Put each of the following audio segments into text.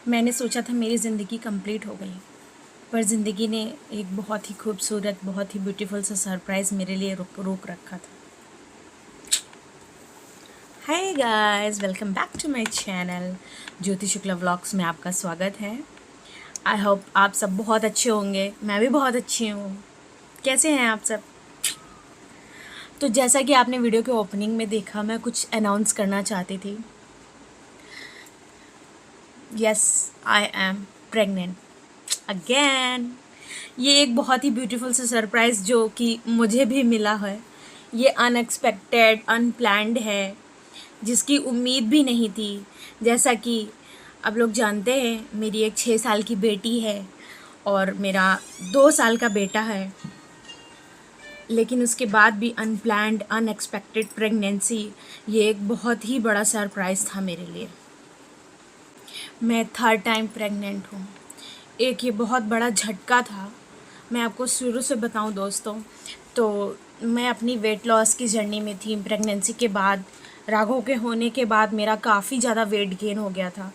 मैंने सोचा था मेरी ज़िंदगी कंप्लीट हो गई, पर ज़िंदगी ने एक बहुत ही खूबसूरत, बहुत ही ब्यूटीफुल सा सरप्राइज़ मेरे लिए रोक रखा था। Hi guys, welcome back to my channel Jyoti Shukla vlogs में आपका स्वागत है। आई होप आप सब बहुत अच्छे होंगे। मैं भी बहुत अच्छी हूँ। कैसे हैं आप सब? तो जैसा कि आपने वीडियो के ओपनिंग में देखा, मैं कुछ अनाउंस करना चाहती थी। Yes, I am pregnant again. ये एक बहुत ही ब्यूटीफुल सा सरप्राइज़ जो कि मुझे भी मिला है। ये अनएक्सपेक्टेड, अनप्लैन्ड है, जिसकी उम्मीद भी नहीं थी। जैसा कि आप लोग जानते हैं, मेरी एक 6 साल की बेटी है और मेरा 2 साल का बेटा है। लेकिन उसके बाद भी अनप्लैन्ड, अनएक्सपेक्टेड प्रेगनेंसी, ये एक बहुत ही बड़ा सरप्राइज़ था मेरे लिए। मैं थर्ड टाइम प्रेग्नेंट हूँ। एक ये बहुत बड़ा झटका था। मैं आपको शुरू से बताऊँ दोस्तों, तो मैं अपनी वेट लॉस की जर्नी में थी। प्रेगनेंसी के बाद, राघव के होने के बाद मेरा काफ़ी ज़्यादा वेट गेन हो गया था।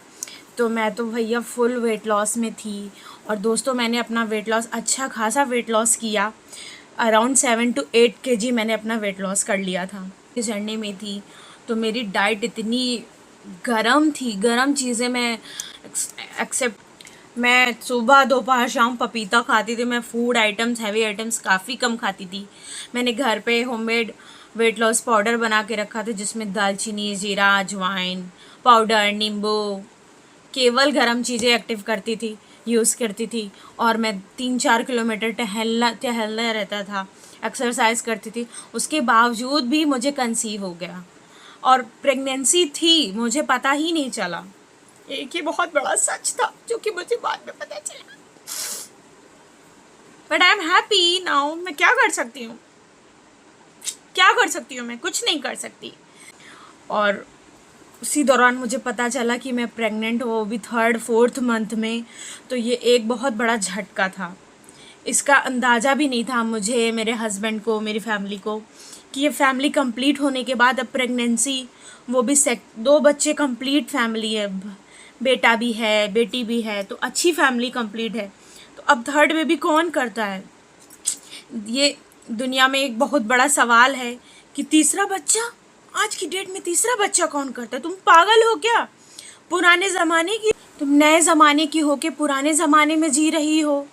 तो मैं तो भैया फुल वेट लॉस में थी। और दोस्तों, मैंने अपना वेट लॉस, अच्छा खासा वेट लॉस किया। अराउंड 7 to 8 kg मैंने अपना वेट लॉस कर लिया था। इस जर्नी में थी तो मेरी डाइट इतनी गरम थी, गरम चीज़ें मैं एक्सेप्ट, मैं सुबह दोपहर शाम पपीता खाती थी। मैं फूड आइटम्स, हैवी आइटम्स काफ़ी कम खाती थी। मैंने घर पे होममेड वेट लॉस पाउडर बना के रखा था, जिसमें दालचीनी, जीरा, अजवाइन पाउडर, नींबू, केवल गरम चीज़ें एक्टिव करती थी, यूज़ करती थी। और मैं 3-4 किलोमीटर टहलना रहता था, एक्सरसाइज करती थी। उसके बावजूद भी मुझे कंसीव हो गया और प्रेगनेंसी थी, मुझे पता ही नहीं चला। एक ये बहुत बड़ा सच था जो कि मुझे बाद में पता चला। But I am happy now. मैं क्या कर सकती हूँ? क्या कर सकती हूँ? मैं कुछ नहीं कर सकती। और उसी दौरान मुझे पता चला कि मैं प्रेग्नेंट हूँ, वो भी 3rd-4th मंथ में। तो ये एक बहुत बड़ा झटका था। इसका अंदाज़ा भी नहीं था मुझे, मेरे हस्बैंड को, मेरी फैमिली को, कि ये फैमिली कंप्लीट होने के बाद अब प्रेगनेंसी, वो भी 2 बच्चे, कंप्लीट फैमिली है, बेटा भी है, बेटी भी है, तो अच्छी फैमिली कंप्लीट है। तो अब थर्ड बेबी कौन करता है? ये दुनिया में एक बहुत बड़ा सवाल है कि तीसरा बच्चा, आज की डेट में तीसरा बच्चा कौन करता है? तुम पागल हो क्या? पुराने ज़माने की, तुम नए ज़माने की हो के पुराने ज़माने में जी रही हो?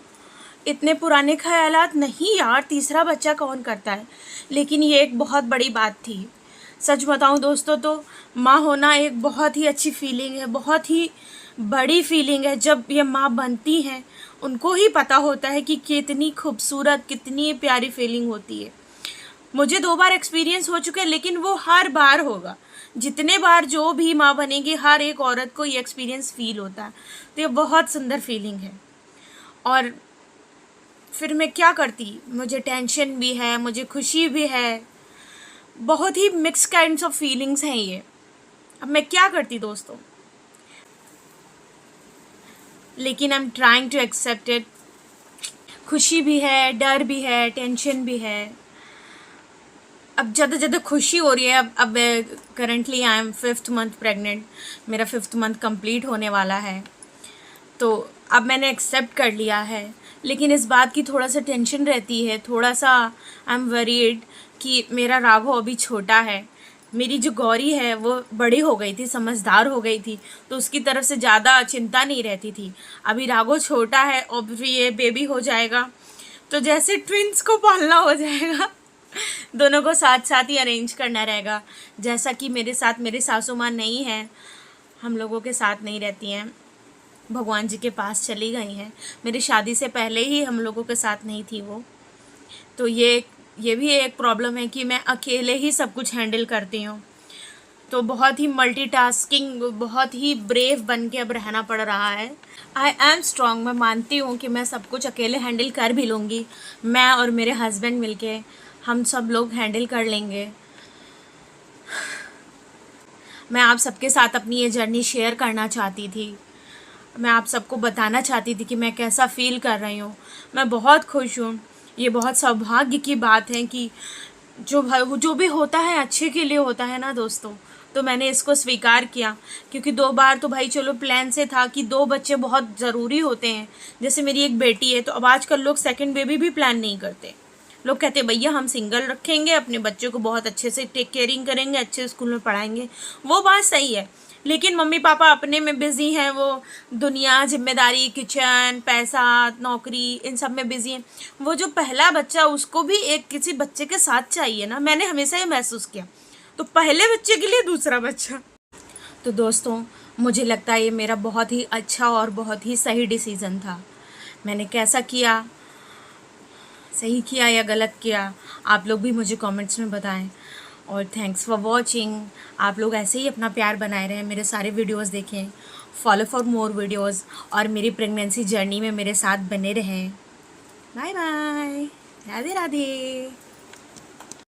इतने पुराने ख्यालात नहीं यार, तीसरा बच्चा कौन करता है? लेकिन ये एक बहुत बड़ी बात थी। सच बताऊं दोस्तों, तो माँ होना एक बहुत ही अच्छी फीलिंग है, बहुत ही बड़ी फीलिंग है। जब ये माँ बनती हैं, उनको ही पता होता है कि कितनी खूबसूरत, कितनी प्यारी फीलिंग होती है। मुझे 2 बार एक्सपीरियंस हो चुका है, लेकिन वो हर बार होगा। जितने बार जो भी माँ बनेगी, हर एक औरत को ये एक्सपीरियंस फील होता है। तो ये बहुत सुंदर फीलिंग है। और फिर मैं क्या करती? मुझे टेंशन भी है, मुझे खुशी भी है, बहुत ही मिक्स काइंड्स ऑफ फीलिंग्स हैं ये। अब मैं क्या करती दोस्तों? लेकिन I am trying to accept it. खुशी भी है, डर भी है, टेंशन भी है। अब ज़्यादा ज़्यादा खुशी हो रही है। अब currently I am 5th month pregnant. मेरा 5th मंथ कंप्लीट होने वाला है। तो अब मैंने एक्सेप्ट कर लिया है। लेकिन इस बात की थोड़ा सा टेंशन रहती है, थोड़ा सा आई एम वरीड कि मेरा राघव अभी छोटा है। मेरी जो गौरी है वो बड़ी हो गई थी, समझदार हो गई थी, तो उसकी तरफ से ज़्यादा चिंता नहीं रहती थी। अभी राघव छोटा है और फिर ये बेबी हो जाएगा, तो जैसे ट्विंस को पालना हो जाएगा। दोनों को साथ साथ ही अरेंज करना रहेगा। जैसा कि मेरे साथ मेरी सासू माँ नहीं है, हम लोगों के साथ नहीं रहती हैं, भगवान जी के पास चली गई हैं। मेरी शादी से पहले ही हम लोगों के साथ नहीं थी वो। तो ये भी एक प्रॉब्लम है कि मैं अकेले ही सब कुछ हैंडल करती हूँ। तो बहुत ही मल्टीटास्किंग, बहुत ही ब्रेव बन के अब रहना पड़ रहा है। I am strong. मैं मानती हूँ कि मैं सब कुछ अकेले हैंडल कर भी लूँगी। मैं और मेरे हस्बैंड मिलके हम सब लोग हैंडल कर लेंगे। मैं आप सबके साथ अपनी ये जर्नी शेयर करना चाहती थी। मैं आप सबको बताना चाहती थी कि मैं कैसा फ़ील कर रही हूँ। मैं बहुत खुश हूँ। ये बहुत सौभाग्य की बात है कि जो भी होता है अच्छे के लिए होता है ना दोस्तों। तो मैंने इसको स्वीकार किया, क्योंकि 2 बार तो भाई चलो प्लान से था कि 2 बच्चे बहुत ज़रूरी होते हैं। जैसे मेरी एक बेटी है, तो अब आजकल लोग सेकंड बेबी भी प्लान नहीं करते। लोग कहते भैया हम सिंगल रखेंगे, अपने बच्चों को बहुत अच्छे से टेक केयरिंग करेंगे, अच्छे स्कूल में पढ़ाएंगे। वो बात सही है, लेकिन मम्मी पापा अपने में बिज़ी हैं, वो दुनिया, जिम्मेदारी, किचन, पैसा, नौकरी, इन सब में बिज़ी हैं। वो जो पहला बच्चा, उसको भी एक किसी बच्चे के साथ चाहिए ना। मैंने हमेशा ये महसूस किया, तो पहले बच्चे के लिए दूसरा बच्चा। तो दोस्तों, मुझे लगता है ये मेरा बहुत ही अच्छा और बहुत ही सही डिसीज़न था। मैंने कैसा किया, सही किया या गलत किया, आप लोग भी मुझे कमेंट्स में बताएं। और थैंक्स फॉर वॉचिंग। आप लोग ऐसे ही अपना प्यार बनाए रहें, मेरे सारे वीडियोस देखें, फॉलो फॉर मोर वीडियोस, और मेरी प्रेगनेंसी जर्नी में मेरे साथ बने रहें। Bye bye, Radhe Radhe.